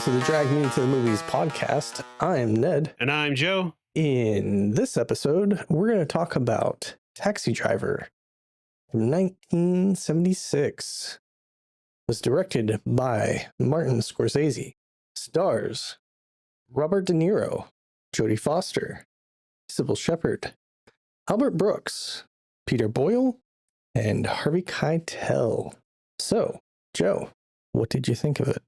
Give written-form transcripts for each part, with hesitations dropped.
to the Drag Me to the Movies podcast. I'm Ned. And I'm Joe. In this episode, we're going to talk about Taxi Driver from 1976. It was directed by Martin Scorsese. Stars Robert De Niro, Jodie Foster, Sybil Shepherd, Albert Brooks, Peter Boyle, and Harvey Keitel. So, Joe, what did you think of it?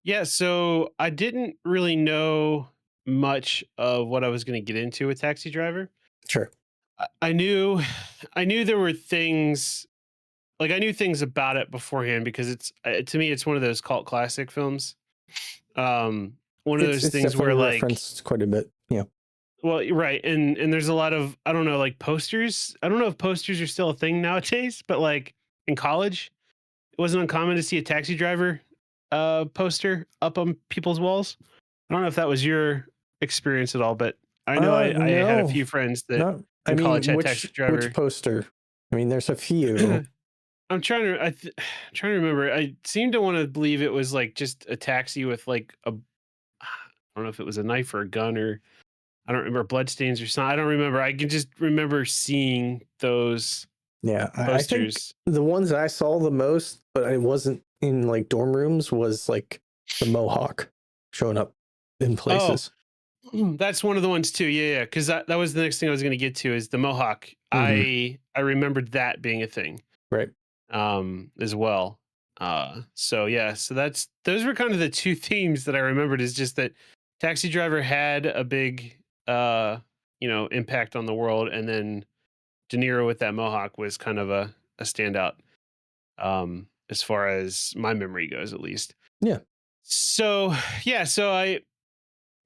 Yeah, so I didn't really know much of what I was going to get into with Taxi Driver. Sure. I knew there were things, like I knew things about it beforehand because it's to me it's one of those cult classic films. One of those things where like referenced quite a bit. Yeah. Well, right, and there's a lot of, I don't know, like posters. I don't know if posters are still a thing nowadays, but like in college, it wasn't uncommon to see a Taxi Driver poster up on people's walls. I don't know if that was your experience at all, but I know I had a few friends that in college had Taxi Driver. Which poster? I mean, there's a few. I'm trying to remember. I seem to want to believe it was like just a taxi with like I don't know if it was a knife or a gun, or I don't remember, bloodstains or something. I don't remember. I can just remember seeing those. Yeah, posters. I think the ones I saw the most, but I wasn't in like dorm rooms, was like the Mohawk showing up in places. Oh, that's one of the ones too. Yeah. Because that was the next thing I was going to get to, is the Mohawk. Mm-hmm. I remembered that being a thing, right? As well. So yeah, so those were kind of the two themes that I remembered, is just that Taxi Driver had a big impact on the world, and then De Niro with that Mohawk was kind of a standout, as far as my memory goes, at least. Yeah. So I,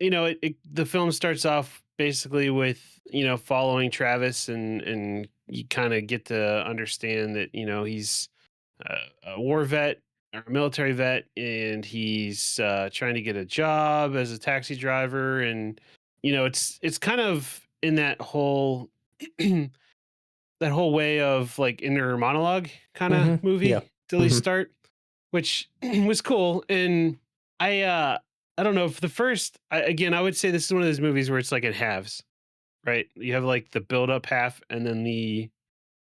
the film starts off basically with, following Travis, and you kind of get to understand that, he's a war vet or a military vet, and he's trying to get a job as a taxi driver. And, it's kind of in that whole that whole way of like inner monologue kind of movie till they start, which was cool. And I don't know, if the first, I would say this is one of those movies where it's like in halves, right? You have like the build up half, and then the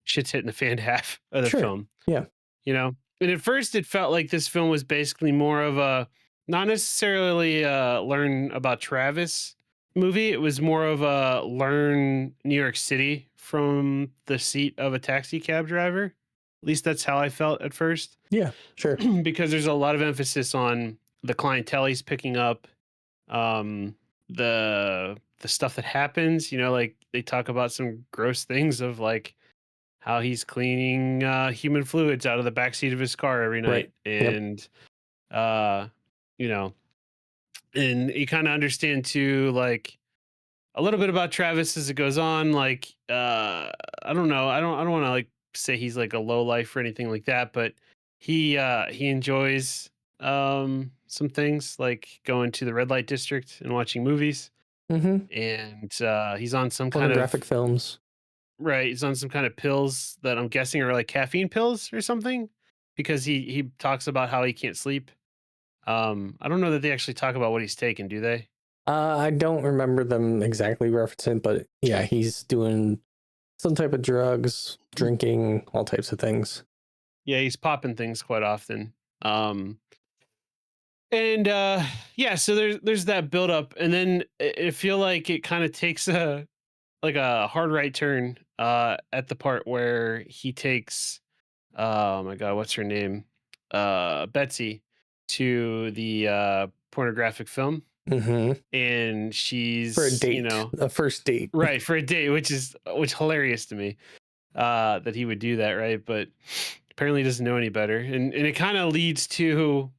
shit's hitting the fan half of the film. Yeah. And at first it felt like this film was basically more of a, not necessarily learn about Travis movie. It was more of a learn New York City from the seat of a taxi cab driver. At least that's how I felt at first. Yeah, sure. Because there's a lot of emphasis on the clientele he's picking up, the stuff that happens. Like they talk about some gross things of like how he's cleaning human fluids out of the backseat of his car every night, right. And and you kind of understand too, like a little bit about Travis as it goes on. Like I don't know, I don't want to like say he's like a low life or anything like that, but he enjoys some things like going to the red light district and watching movies. And he's on some kind of pornographic films. Right, he's on some kind of pills that I'm guessing are like caffeine pills or something, because he talks about how he can't sleep. I don't know that they actually talk about what he's taking, do they? I don't remember them exactly referencing, but yeah, he's doing some type of drugs, drinking, all types of things. Yeah, he's popping things quite often. So there's that build up, and then I feel like it kind of takes a hard right turn at the part where he takes, oh my god, what's her name, Betsy, to the pornographic film. And she's for a date, a first date, right, for a date, which hilarious to me, that he would do that, right? But apparently he doesn't know any better, and it kind of leads to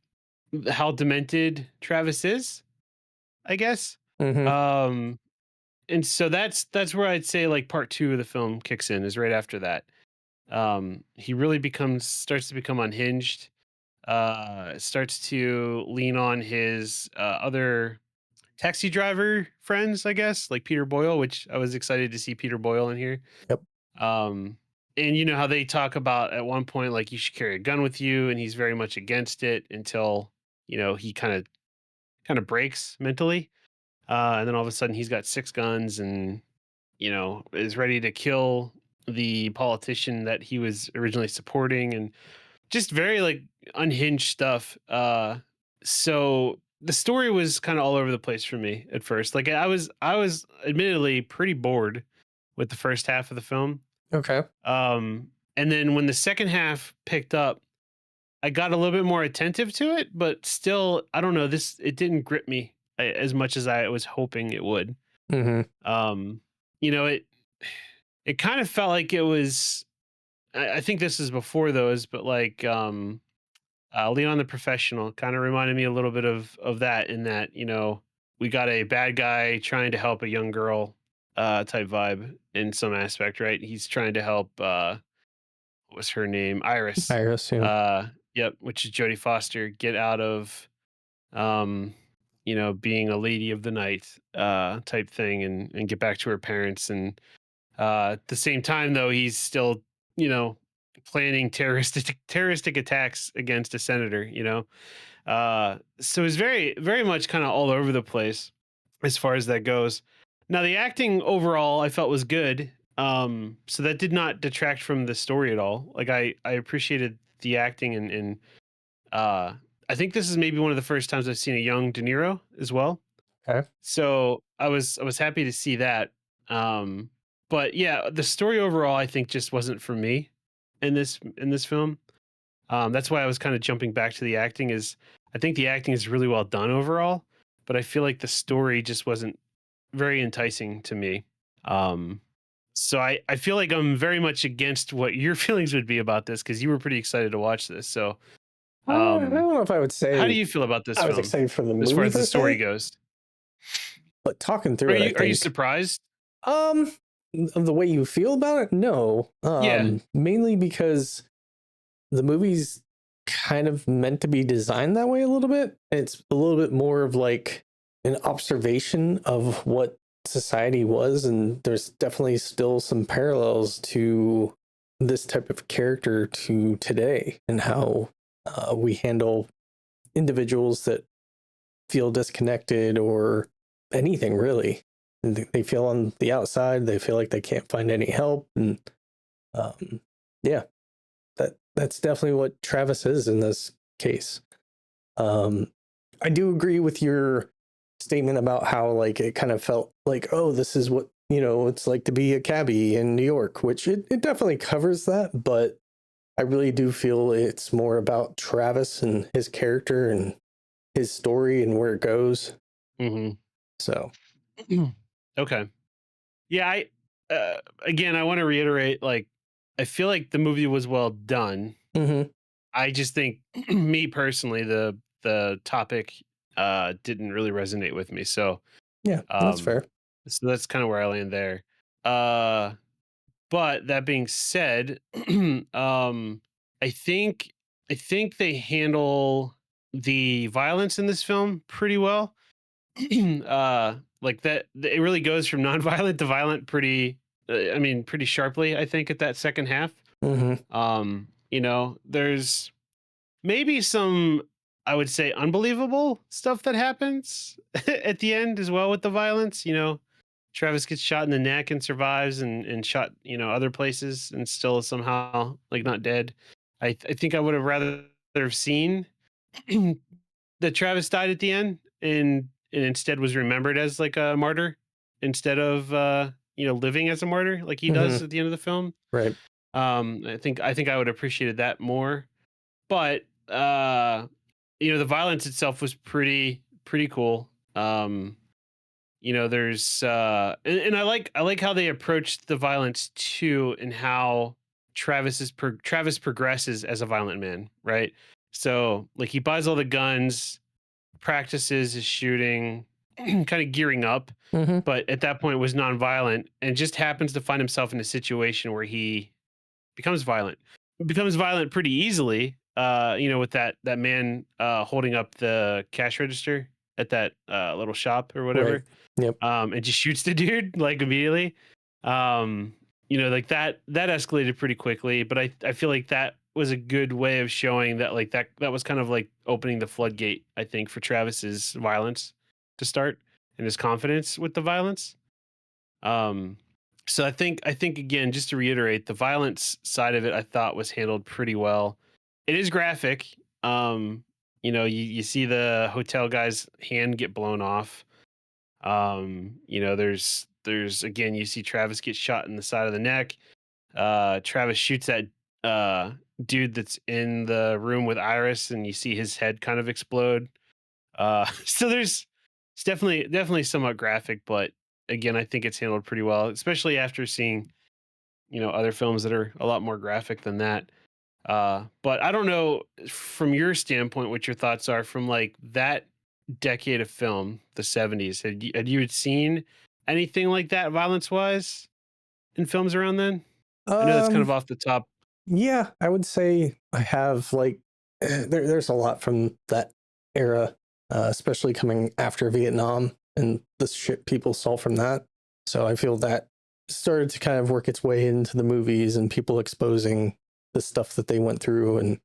how demented Travis is, I guess. And so that's where I'd say like part two of the film kicks in, is right after that. He really starts to become unhinged, starts to lean on his other taxi driver friends, I guess, like Peter Boyle, which I was excited to see Peter Boyle in here. Yep. And you know how they talk about at one point, like, you should carry a gun with you, and he's very much against it until, he kind of kind of breaks mentally. And then all of a sudden he's got 6 guns and, is ready to kill the politician that he was originally supporting, and just very like unhinged stuff. So the story was kind of all over the place for me at first. Like I was admittedly pretty bored with the first half of the film. Okay. Um, and then when the second half picked up, I got a little bit more attentive to it, but still, I don't know. It didn't grip me as much as I was hoping it would. Mm-hmm. Um, it kind of felt like it was. I think this is before those, but like Leon the Professional kind of reminded me a little bit of that. In that, we got a bad guy trying to help a young girl type vibe in some aspect, right? He's trying to help. What was her name? Iris. Iris, yeah. Yep, which is Jodie Foster, get out of um, being a lady of the night type thing, and get back to her parents. And at the same time, though, he's still, you know, planning terroristic attacks against a senator. So it's very very much kind of all over the place as far as that goes. Now the acting overall I felt was good. So that did not detract from the story at all. Like I appreciated the acting, and uh I think this is maybe one of the first times I've seen a young De Niro as well. Okay. So I was happy to see that. Um but yeah, the story overall I think just wasn't for me in this film. That's why I was kind of jumping back to the acting. Is I think the acting is really well done overall, but I feel like the story just wasn't very enticing to me. Um, so I feel like I'm very much against what your feelings would be about this, because you were pretty excited to watch this. So I don't know if I would how do say you feel about this I was film excited for the as far movie as the per story se, goes? but talking Are through it, I you think, surprised? um, of the way you feel about it, no. Yeah. Mainly because the movie's kind of meant to be designed that way a little bit. It's a little bit more of like an observation of what society was, and there's definitely still some parallels to this type of character to today and how we handle individuals that feel disconnected or anything really. They feel on the outside, they feel like they can't find any help, and um, yeah, that's definitely what Travis is in this case. Um, I do agree with your statement about how like it kind of felt like, oh, this is what it's like to be a cabbie in New York, which it definitely covers that, but I really do feel it's more about Travis and his character and his story and where it goes. Hmm. So, Okay. Yeah. Again, I want to reiterate, like, I feel like the movie was well done. mhm, I just think me personally, the topic didn't really resonate with me. So yeah, that's um fair. so that's kind of where I land there. Uh but that being said, um I think I think they handle the violence in this film pretty well. Like that it really goes from non-violent to violent pretty I mean pretty sharply, I think, at that second half. Mhm, There's maybe some, I would say, unbelievable stuff that happens at the end as well with the violence. Travis gets shot in the neck and survives, and shot, other places and still is somehow like not dead. I think I would have rather have seen that Travis died at the end, and instead was remembered as like a martyr instead of living as a martyr like he does mhm, at the end of the film. right. I think I would have appreciated that more. But the violence itself was pretty cool. There's and I like how they approached the violence too, and how Travis progresses as a violent man, right? So like he buys all the guns, practices his shooting, kind of gearing up, Mhm, but at that point was nonviolent, and just happens to find himself in a situation where he becomes violent. Becomes violent pretty easily, with that man holding up the cash register at that little shop or right. whatever, Yep. and just shoots the dude like immediately. Like that escalated pretty quickly, but I feel like was a good way of showing that like that was kind of like opening the floodgate, I think, for Travis's violence to start and his confidence with the violence. Um, so I think again, just to reiterate, the violence side of it I thought was handled pretty well. It is graphic. You see the hotel guy's hand get blown off. There's again, you see Travis get shot in the side of the neck. Travis shoots that uh dude that's in the room with Iris, and you see his head kind of explode. So it's definitely somewhat graphic, but again, I think it's handled pretty well, especially after seeing, other films that are a lot more graphic than that. But I don't know from your standpoint what your thoughts are from like that decade of film, the 70s. Had you seen anything like that violence wise in films around then? I know that's kind Um, of off the top. yeah, I would say I have like there's a lot from that era, especially coming after Vietnam and the shit people saw from that. So I feel that started to kind of work its way into the movies and people exposing the stuff that they went through, and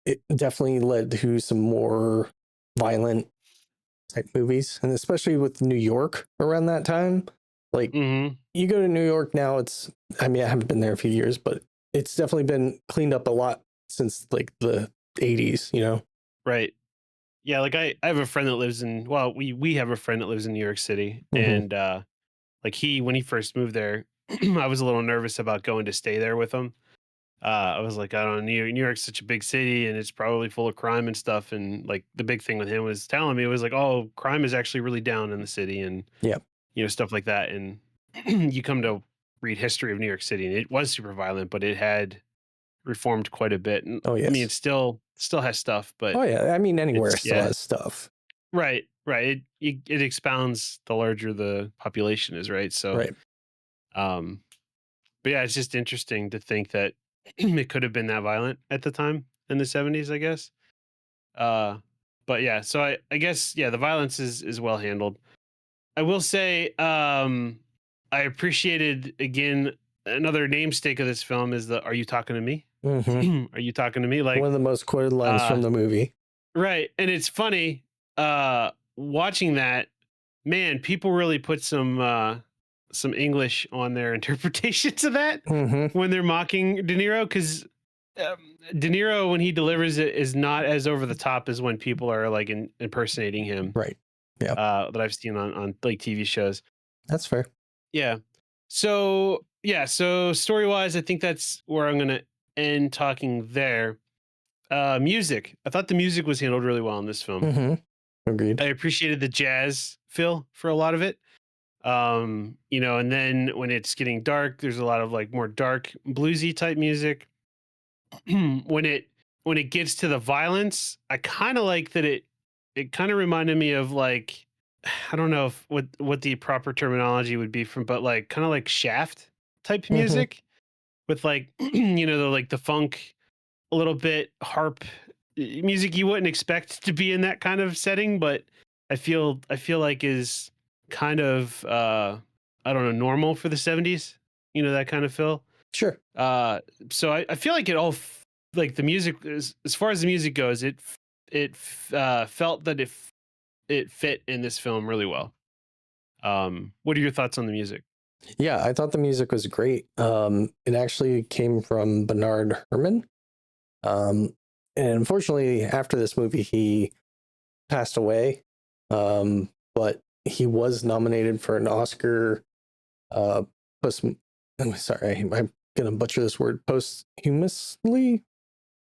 it definitely led to some more violent type movies, and especially with New York around that time. Like Hmm. you go to New York now, I mean, I haven't been there a few years, but it's definitely been cleaned up a lot since like the 80s, you know? Right. Yeah, like I have a friend that lives in well, we have a friend that lives in New York City, Hmm. and like he when he first moved there, I was a little nervous about going to stay there with him. I was like, I don't know, New York's such a big city and it's probably full of crime and stuff. And like the big thing with him was telling me was like, oh, crime is actually really down in the city and Yeah. stuff like that. And you come to read history of New York City and it was super violent, but it had reformed quite a bit. And Oh, I mean, it yes. still has stuff, but Oh, yeah. I mean, anywhere it's still yeah, has stuff. right, right. It expounds the larger the population is, right? So, Right. um, but yeah, it's just interesting to think that it could have been that violent at the time in the 70s, I guess. Uh, but yeah, so I guess yeah, the violence is well handled. I will say, I appreciated again another namesake of this film is the "Are you talking to me? Hmm. Are you talking to me?" One Like, of the most quoted lines uh, from the movie. right, and it's funny, watching that, man, people really put some English on their interpretations of that Hmm. when they're mocking De Niro, 'cause, De Niro, when he delivers it, is not as over the top as when people are, like, impersonating him, Right. Yeah. that I've seen on, like, TV shows. That's fair. Yeah. So, yeah, so story-wise, I think that's where I'm gonna end talking there. Music. I thought the music was handled really well in this film. Hmm. I Agreed. appreciated the jazz feel for a lot of it. And then when it's getting dark, there's a lot of like more dark bluesy type music. When it gets to the violence, I kind of like that it kind of reminded me of like I don't know if what the proper terminology would be from, but like kind of like Shaft type Hmm. music with like the funk, a little bit harp music you wouldn't expect to be in that kind of setting, but I feel like is kind of I don't know, normal for the 70s, that kind of feel. Sure. Uh so I feel like like the music is, as far as the music goes, felt that it fit in this film really well. What are your thoughts on the music? Yeah, I thought the music was great. It actually came from Bernard Herrmann. Um, and unfortunately, after this movie, he passed away. But he was nominated for an Oscar. Uh, post. I'm sorry, I'm gonna butcher this word. Posthumously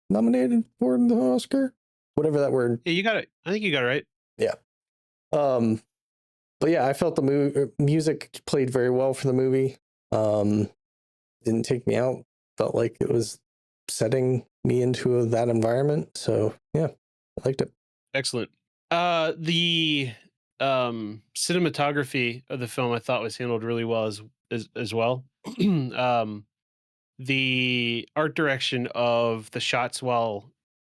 nominated for the Oscar, whatever that word. Yeah, you got it. I think you got it right. Yeah. Um, but yeah, I felt the music played very well for the movie. Um, didn't take me out. Felt like it was setting me into that environment. So yeah, I liked it. Excellent. The cinematography of the film I thought was handled really well as well. um the art direction of the shots while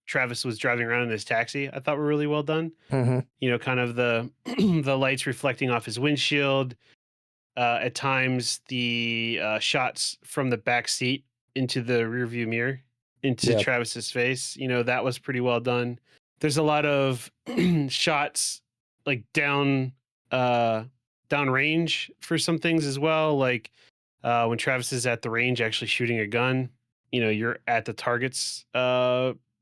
Travis was driving around in his taxi, I thought were really well done. Mm-hmm. Kind of the the lights reflecting off his windshield. At times, the shots from the back seat into the rearview mirror into Yeah. Travis's face. That was pretty well done. There's a lot of shots like uh down range for some things as well. Like when Travis is at the range actually shooting a gun, you're at the target's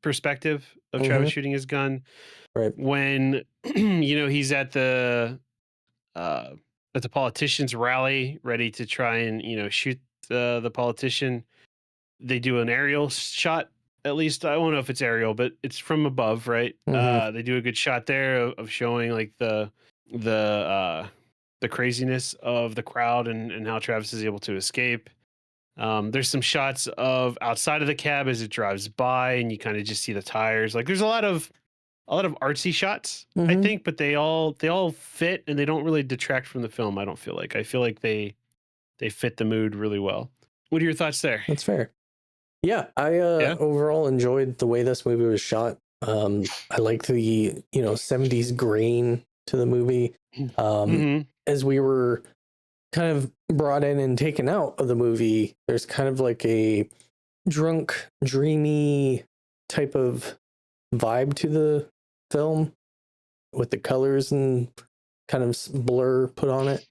perspective of Travis Mm-hmm. shooting his gun. Right. When he's uh at the politician's rally ready to try and shoot the politician, they do an aerial shot. At least I don't know if it's aerial, but it's from above, right? Mm-hmm. They do a good shot there of showing like the uh the craziness of the crowd and how Travis is able to escape. There's some shots of outside of the cab as it drives by, and you kind of just see the tires. Like there's a lot of artsy shots, I Mm-hmm. think, but they all fit and they don't really detract from the film. I don't feel like. I feel like they fit the mood really well. What are your thoughts there? That's fair. Yeah, I Yeah. overall enjoyed the way this movie was shot. I like the 70s grain to the movie. Um, Mm-hmm. as we were kind of brought in and taken out of the movie, there's kind of like a drunk, dreamy type of vibe to the film with the colors and kind of blur put on it.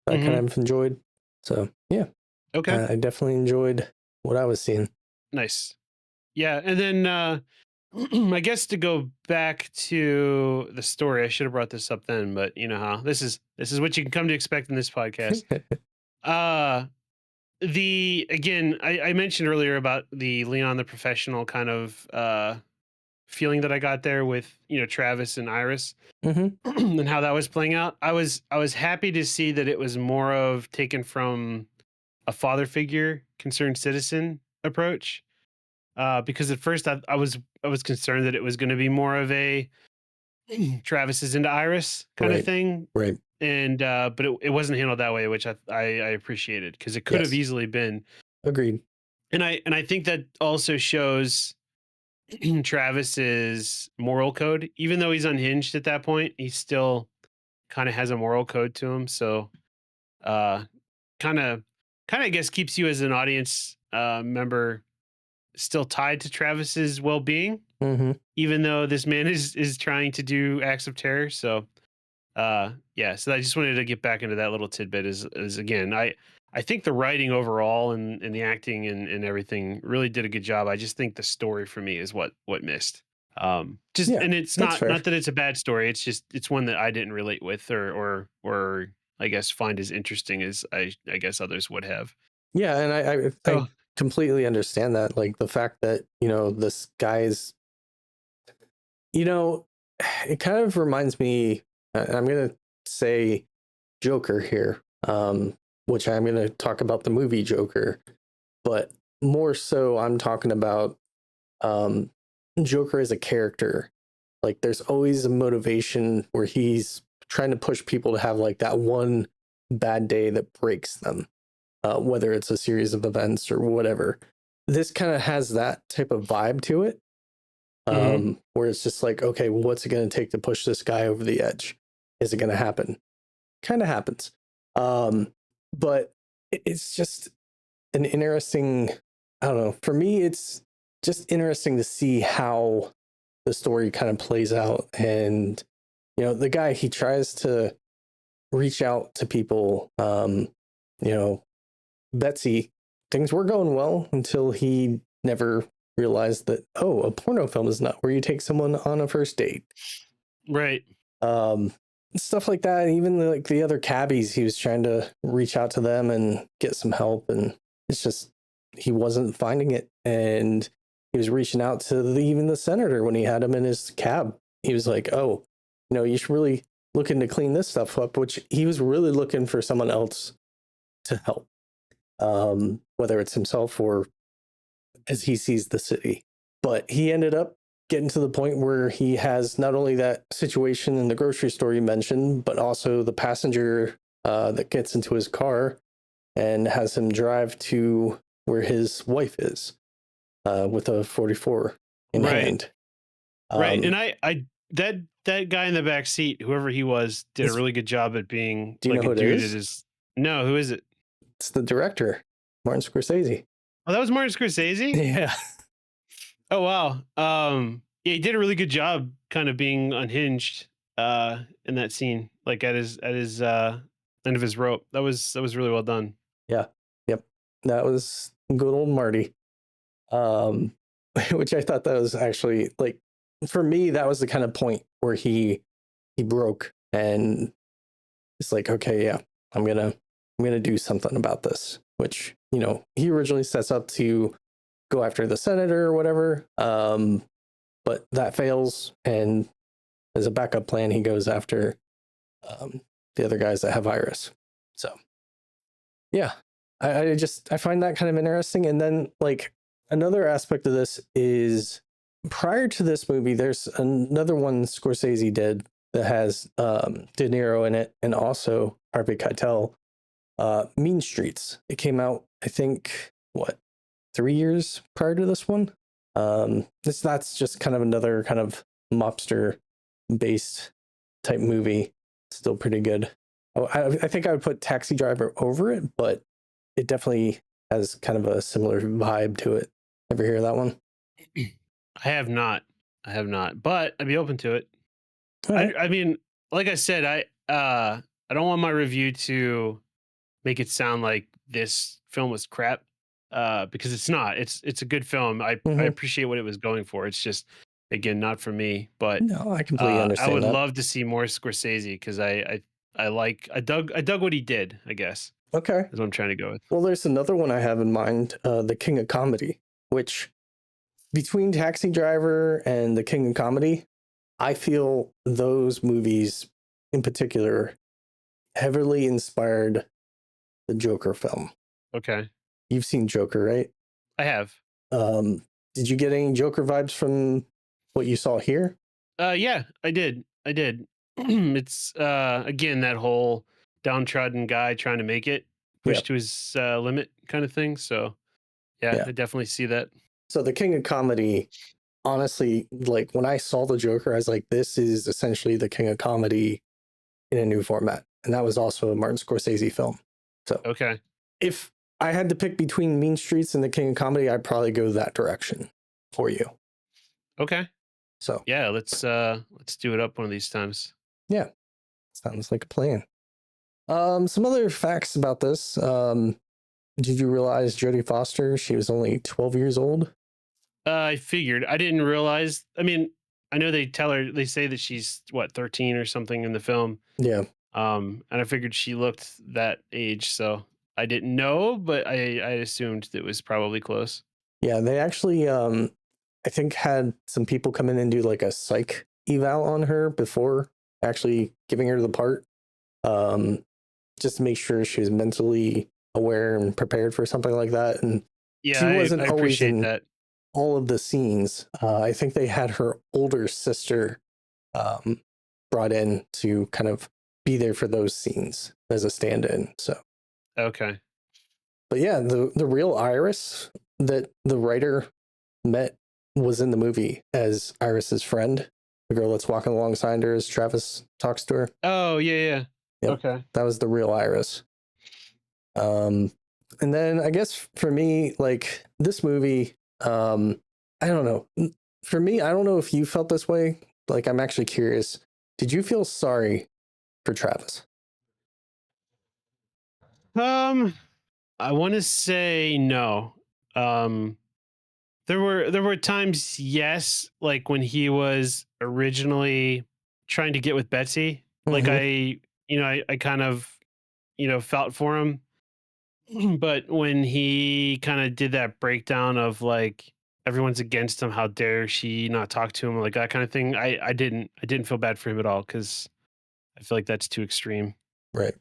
I kind Mm-hmm. of enjoyed. So yeah, Okay. I definitely enjoyed what I was seeing. Nice. Yeah, and then I guess to go back to the story, I should have brought this up then, but you know how this is what you can come to expect in this podcast. Uh the again, I mentioned earlier about the Leon the professional kind of feeling that I got there with Travis and Iris Hmm. and how that was playing out. I was happy to see that it was more of taken from a father figure, concerned citizen approach. Because at first I was concerned that it was going to be more of a Travis is into Iris kind of Right. thing, Right. and but it wasn't handled that way, which I appreciated because it could have Yes. easily been. Agreed. And I think that also shows Travis's moral code. Even though he's unhinged at that point, he still kind of has a moral code to him. So uh, kind of I guess keeps you as an audience member still tied to Travis's well being, Hmm. even though this man is trying to do acts of terror. So yeah, so I just wanted to get back into that little tidbit is again, I think the writing overall and the acting and everything really did a good job. I just think the story for me is what missed. Just Yeah, and it's that's not fair. that it's a bad story. It's just it's one that I didn't relate with or I guess find as interesting as I guess others would have. Yeah, and I So completely understand that. Like the fact that this guy's you know it kind of reminds me. I'm gonna say Joker here, which I'm gonna talk about the movie Joker, but more so I'm talking about um, Joker as a character. Like there's always a motivation where he's trying to push people to have like that one bad day that breaks them, whether it's a series of events or whatever. This kind of has that type of vibe to it, mhm. where it's just like, okay, what's it going to take to push this guy over the edge? Is it going to happen? Kind of happens. But it's just an interesting, I don't know. For me, it's just interesting to see how the story kind of plays out. And, the guy, he tries to reach out to people. You know, Betsy, things were going well until he never realized that, oh, a porno film is not where you take someone on a first date. Right. Um, Stuff like that. Even like the other cabbies, he was trying to reach out to them and get some help, and it's just he wasn't finding it. And he was reaching out to even the senator when he had him in his cab. He was like, "Oh, you should really look into clean this stuff up," which he was really looking for someone else to help, whether it's himself or as he sees the city. But he ended up getting to the point where he has not only that situation in the grocery store you mentioned, but also the passenger that gets into his car and has him drive to where his wife is with a 44 in Right. hand. Right. And Um, that guy in the back seat, whoever he was, did a it's, really good job at being do you know like a who it dude. It is? is no, who is it? It's the director, Martin Scorsese. Oh, that was Martin Scorsese. Yeah. Oh wow. Yeah, he did a really good job kind of being unhinged in that scene, like at his end of his rope. That was really well done. Yeah. Yep. That was good old Marty. Um, which I thought that was actually like, for me, that was the kind of point where he broke and it's like, okay, yeah, I'm gonna do something about this. Which, he originally sets up to go after the senator or whatever. But that fails, and as a backup plan, he goes after um, the other guys that have Iris. So yeah, I find that kind of interesting. And then like another aspect of this is prior to this movie, there's another one Scorsese did that has De Niro in it and also Harvey Keitel, Mean Streets. It came out, I think, what, 3 years prior to this one. That's just kind of another kind of mobster based type movie. Still pretty good. Oh, I think I would put Taxi Driver over it, but it definitely has kind of a similar vibe to it. Ever hear that one? I have not. I have not, but I'd be open to it. All right. I mean, like I said, I don't want my review to make it sound like this film was crap, because it's not. It's a good film. I Mm-hmm. appreciate what it was going for. It's just, again, not for me. But No, I completely I understand would that. love to see more Scorsese because I dug what he did. I guess Okay. is what I'm trying to go with. Well, there's another one I have in mind, The King of Comedy, which between Taxi Driver and The King of Comedy, I feel those movies in particular heavily inspired the Joker film. Okay, You've seen Joker, right? I have. Um, did you get any Joker vibes from what you saw here? Yeah, I did. I did. It's again that whole downtrodden guy trying to make it, Yeah, pushed to his limit kind of thing. So yeah, yeah. I definitely see that. So the King of Comedy, honestly, like when I saw the Joker, I was like, this is essentially the King of Comedy in a new format. And that was also a Martin Scorsese film. So Okay. if I had to pick between Mean Streets and the King of Comedy, I'd probably go that direction for you. Okay. So Yeah, let's do it up one of these times. yeah, sounds like a plan. Some other facts about this. Did you realize Jodie Foster? She was only 12 years old. I figured. I didn't realize. I mean, I know they say that she's what, 13 or something in the film. Yeah, And I figured she looked that age, so I didn't know, but I assumed that it was probably close. yeah. They actually, I think, had some people come in and do like a psych eval on her before actually giving her the part, um, just to make sure she was mentally aware and prepared for something like that. And Yeah, she I wasn't always appreciate in that. all of the scenes. I think they had her older sister um, brought in to kind of be there for those scenes as a stand-in. So, Okay. but yeah, the real Iris that the writer met was in the movie as Iris's friend, the girl that's walking alongside her as Travis talks to her. Oh, yeah, yeah. Yep, Okay. that was the real Iris. Um, and then I guess for me, like this movie, I don't know. For me, I don't know if you felt this way. Like, I'm actually curious. Did you feel sorry for Travis? Um, I want to say no. Um, there were times, yes, like when he was originally trying to get with Betsy. Like Mm-hmm. I kind of, felt for him. But when he kind of did that breakdown of like everyone's against him, how dare she not talk to him, like that kind of thing, I didn't feel bad for him at all because I feel like that's too extreme. Right.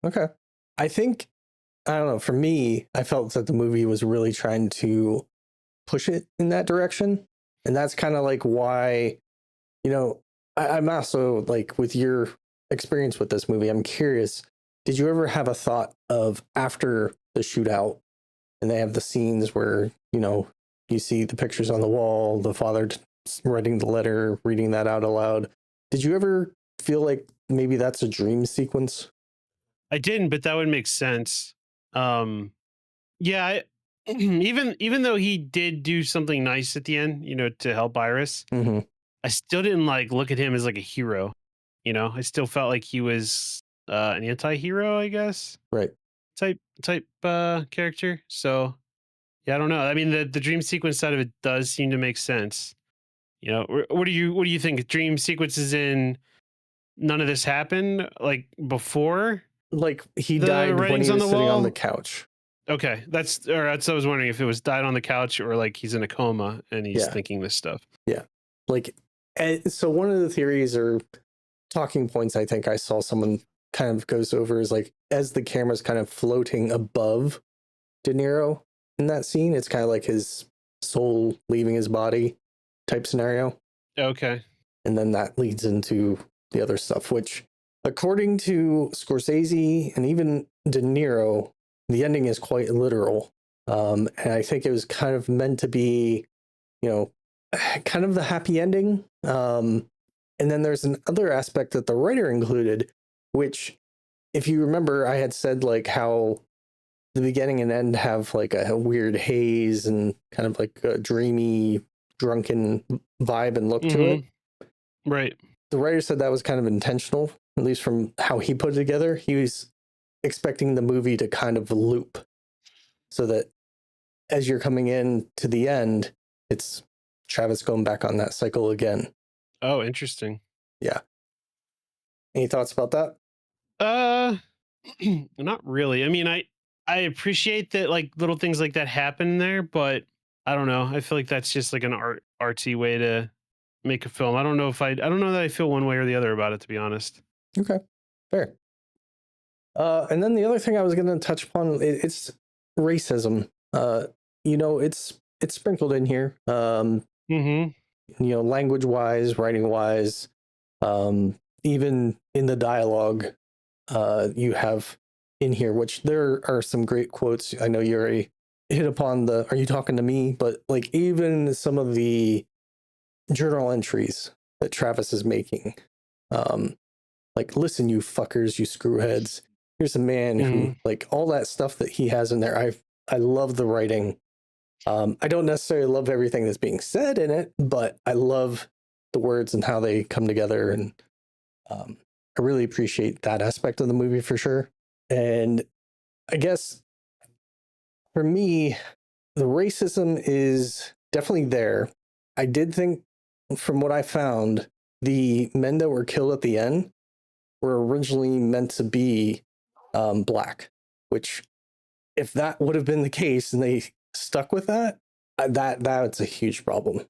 Okay. I think, I don't know. For me, I felt that the movie was really trying to push it in that direction. And that's kind of like why, you know, I'm also like with your experience with this movie, I'm curious, did you ever have a thought of after the shootout and they have the scenes where, you see the pictures on the wall, the father writing the letter, reading that out aloud. Did you ever feel like maybe that's a dream sequence? I didn't, but that would make sense. Um, yeah, even though he did do something nice at the end, to help Iris, Hmm. I still didn't like look at him as like a hero. I still felt like he was an anti-hero, I guess, Right. type character. So yeah, I don't know. I mean, the dream sequence side of it does seem to make sense. What do you think? Dream sequences in none of this happened like before Like he the died when writings he on was the sitting on the wall? couch. Okay, that's I was wondering if it was died on the couch or like he's in a coma and he's Yeah. thinking this stuff. Yeah. Like, and so one of the theories or talking points I think I saw someone kind of goes over is like as the camera's kind of floating above De Niro in that scene, it's kind of like his soul leaving his body type scenario. Okay. And then that leads into the other stuff, which according to Scorsese and even De Niro, the ending is quite literal. And I think it was kind of meant to be, you know, kind of the happy ending. And then there's another aspect that the writer included, which, if you remember, I had said like how the beginning and end have like a weird haze and kind of like a dreamy, drunken vibe and look to it. Right. The writer said that was kind of intentional, at least from how he put it together. He was expecting the movie to kind of loop so that as you're coming in to the end, it's Travis going back on that cycle again. Oh, interesting. Yeah. Any thoughts about that? Uh, not really. I mean, I appreciate that like little things like that happen there, but I don't know. I feel like that's just like an artsy way to make a film. I don't know that I feel one way or the other about it, to be honest. Okay, fair. And then the other thing I was going to touch upon, it's racism. It's sprinkled in here. Mm-hmm. Language wise, writing wise, even in the dialogue, you have in here, which there are some great quotes. I know you already hit upon the "Are you talking to me?" But like even some of the journal entries that Travis is making, um, like listen, you fuckers, you screwheads. Here's a man who Mm-hmm. like all that stuff that he has in there. I love the writing. I don't necessarily love everything that's being said in it, but I love the words and how they come together. And um, I really appreciate that aspect of the movie for sure. And I guess for me, the racism is definitely there. I did think, from what I found, the men that were killed at the end were originally meant to be black, which if that would have been the case and they stuck with that, that's a huge problem.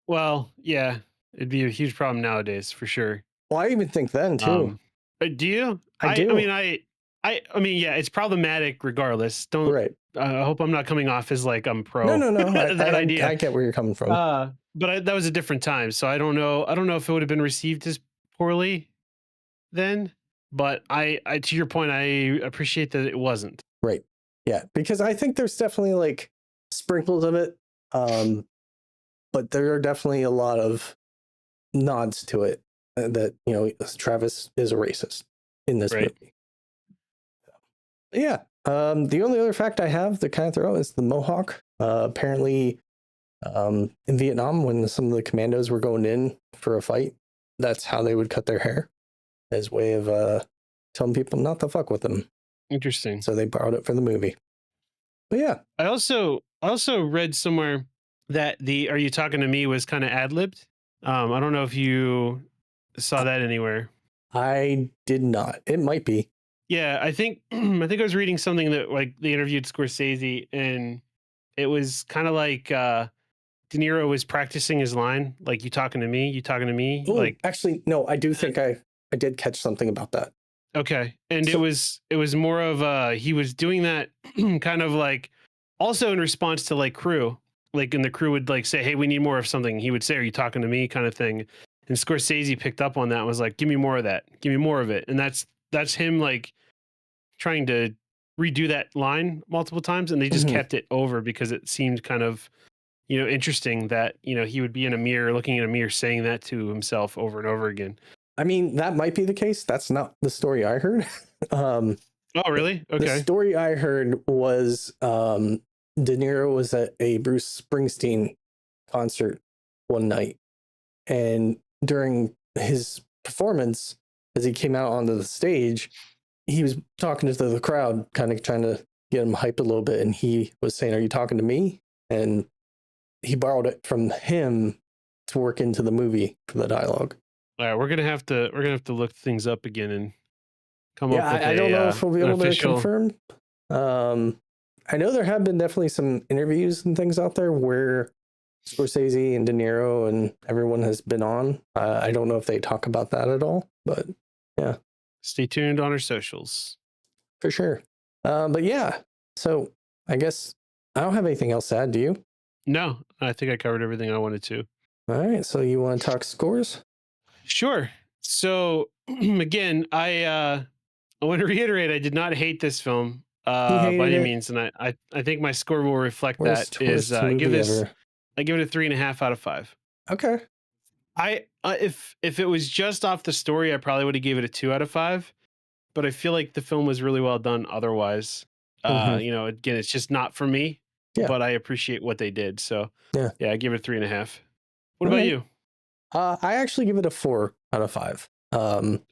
Well, yeah, it'd be a huge problem nowadays for sure. Well, I even think then too. Um, do you? I I do. mean, I mean, yeah, it's problematic regardless. Don't. Right. I hope I'm not coming off as like I'm No, pro no, no. that idea. I get where you're coming from. But that was a different time, so I don't know. I don't know if it would have been received as poorly then. But to your point, I appreciate that it wasn't. Right. Yeah, because I think there's definitely like sprinkles of it, but there are definitely a lot of nods to it that Travis is a racist in this Right. movie. Yeah. The only other fact I have to kind of throw is the Mohawk. Apparently, in Vietnam, when some of the commandos were going in for a fight, that's how they would cut their hair as a way of telling people not to fuck with them. Interesting. So they borrowed it for the movie. But yeah, I also read somewhere that the "Are you talking to me?" was kind of ad libbed. I don't know if you saw that anywhere. I did not. It might be. Yeah, I think I think I was reading something that like they interviewed Scorsese and it was kind of like De Niro was practicing his line, like "You talking to me? You talking to me?" Oh, Like, actually, no. I do think I did catch something about that. okay, and it So, was more of he was doing that kind of like also in response to like crew, like and the crew would like say, "Hey, we need more of something." He would say, "Are you talking to me?" kind of thing, and Scorsese picked up on that and was like, "Give me more of that, give me more of it," and that's him like trying to redo that line multiple times, and they just mhm. kept it over because it seemed kind of interesting that he would be in a mirror, looking in a mirror, saying that to himself over and over again. I mean, that might be the case. That's not the story I heard. um, Oh, really? the Okay. story I heard was De Niro was at a Bruce Springsteen concert one night, and during his performance, as he came out onto the stage, he was talking to the crowd, kind of trying to get him hyped a little bit, and he was saying, "Are you talking to me?" And he borrowed it from him to work into the movie for the dialogue. All right, we're gonna have to look things up again and come Yeah, up with I don't a know if we'll be an able to official. confirm. I know there have been definitely some interviews and things out there where Scorsese and De Niro and everyone has been on. I don't know if they talk about that at all, but yeah, Stay tuned on our socials. for sure. But yeah, so I guess I don't have anything else to add. Do you? No, I think I covered everything I wanted to. All right, so you want to talk scores? Sure. So again, I want to reiterate I did not hate this film You by hated any it? means, and I think my score will reflect that. Is Worst movie ever? I give it a 3.5 out of 5. Okay. If it was just off the story, I probably would have gave it a 2 out of 5. But I feel like the film was really well done otherwise. Mm-hmm. Again, it's just not for me, Yeah. but I appreciate what they did. So Yeah. yeah, I give it a 3.5. What All about right. you? I actually give it a 4 out of 5.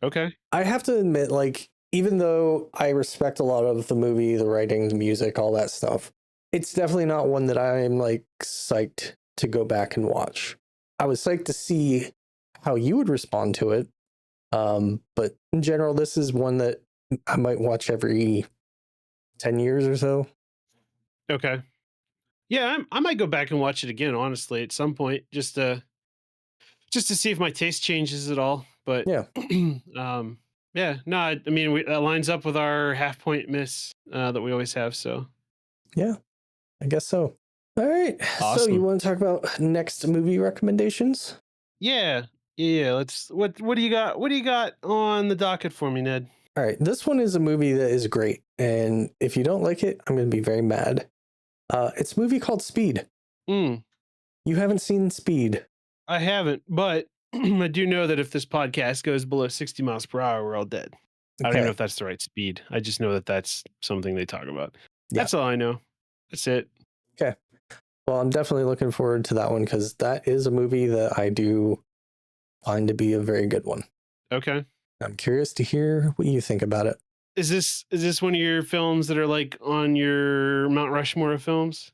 Okay. I have to admit, like, even though I respect a lot of the movie, the writing, the music, all that stuff, it's definitely not one that I'm like psyched to go back and watch. I was psyched to see how you would respond to it. But in general, this is one that I might watch every 10 years or so. Okay. Yeah, I might go back and watch it again, honestly, at some point, just to see if my taste changes at all. But Yeah. yeah, no, I mean, that lines up with our half point miss that we always have. So Yeah. I guess so. All right. So you awesome. want to talk about next movie recommendations? Yeah, yeah. Let's. What do you got? What do you got on the docket for me, Ned? All right. This one is a movie that is great. And if you don't like it, I'm going to be very mad. It's a movie called Speed. Mm, You haven't seen Speed. I haven't, but I do know that if this podcast goes below 60 miles per hour, we're all dead. I don't even know Okay. if that's the right speed. I just know that that's something they talk about. Yeah. That's all I know. That's it. Okay. Well, I'm definitely looking forward to that one because that is a movie that I do find to be a very good one. Okay. I'm curious to hear what you think about it. Is this one of your films that are like on your Mount Rushmore of films?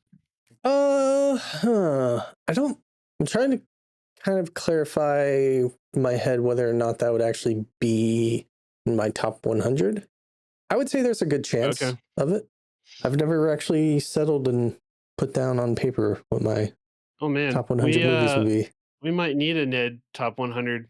I don't. I'm trying to kind of clarify in my head whether or not that would actually be in my top 100. I would say there's a good chance Okay. of it. I've never actually settled and put down on paper what my Oh man, top 100 movies would be. we might need a Ned top 100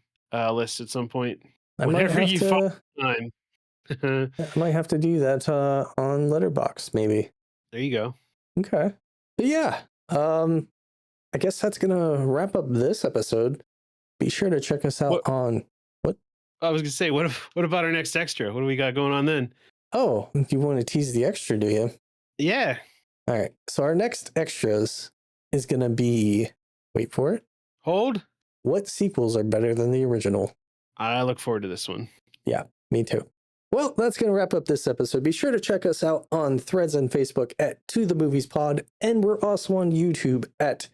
list at some point. I might Whenever have you find to. time. I might have to do that on Letterbox, maybe. There you go. Okay. But yeah, I guess that's gonna wrap up this episode. Be sure to check us out What on what? I was gonna say, what about our next extra? What do we got going on then? Oh, you want to tease the extra, do you? Yeah. All right. So our next extras is gonna be, wait for it. Hold. What sequels are better than the original? I look forward to this one. Yeah, me too. Well, that's going to wrap up this episode. Be sure to check us out on Threads and Facebook at To The Movies Pod, and we're also on YouTube at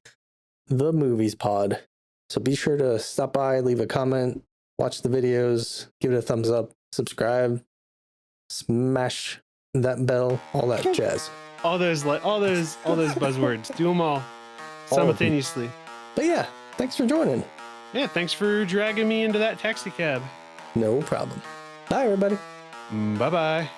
The Movies Pod. So be sure to stop by, leave a comment, watch the videos, give it a thumbs up, subscribe, smash that bell, all that jazz. All those buzzwords. Do them all All of them. simultaneously. But yeah, thanks for joining. Yeah, thanks for dragging me into that taxi cab. No problem. Bye, everybody. Bye bye.